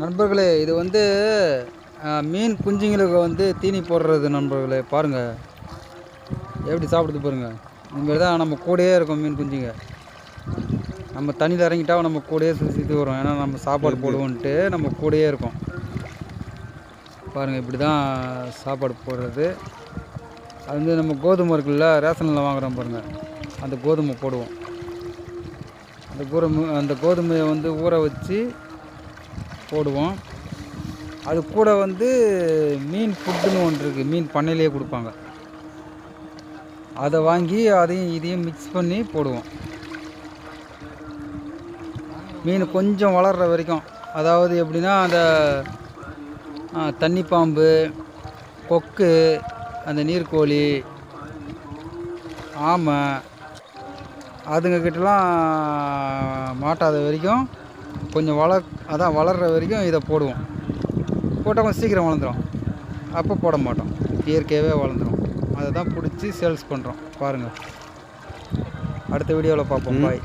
நண்பர்களே, இது வந்து மீன் குஞ்சுங்களுக்கு வந்து தீனி போடுறது நண்பர்களே. பாருங்கள் எப்படி சாப்பிடுது பாருங்கள். இதுமாரி தான் நம்ம கூடயே இருக்கும் மீன் குஞ்சுங்க. நம்ம தண்ணியில் இறங்கிட்டா நம்ம கூடயே சுற்றி வரும். ஏன்னா நம்ம சாப்பாடு போடுவோன்ட்டு நம்ம கூடயே இருக்கும். பாருங்கள், இப்படி தான் சாப்பாடு போடுறது. அது வந்து நம்ம கோதுமை இருக்குல்ல, ரேஷனில் வாங்குகிறோம் பாருங்கள், அந்த கோதுமை போடுவோம். அந்த கோதுமையை வந்து ஊற வச்சு போடுவோம். அது கூட வந்து மீன் ஃபுட்டுன்னு ஒன்று இருக்குது, மீன் பண்ணையிலேயே கொடுப்பாங்க. அதை வாங்கி அதையும் இதையும் மிக்ஸ் பண்ணி போடுவோம். மீன் கொஞ்சம் வளர்கிற வரைக்கும், அதாவது எப்படின்னா அந்த தண்ணி பாம்பு, கொக்கு, அந்த நீர்க்கோழி, ஆமை அதுங்கக்கிட்டலாம் மாட்டாத வரைக்கும் கொஞ்சம் வளர்கிற வரைக்கும் இதை போடுவோம். போட்டால் கொஞ்சம் சீக்கிரம் வளர்ந்துடும். அப்போ போட மாட்டோம், இயற்கையாகவே வளர்ந்துடும். அதை தான் பிடிச்சி சேல்ஸ் பண்ணுறோம். பாருங்கள், அடுத்த வீடியோவில் பார்ப்போம். பாய்.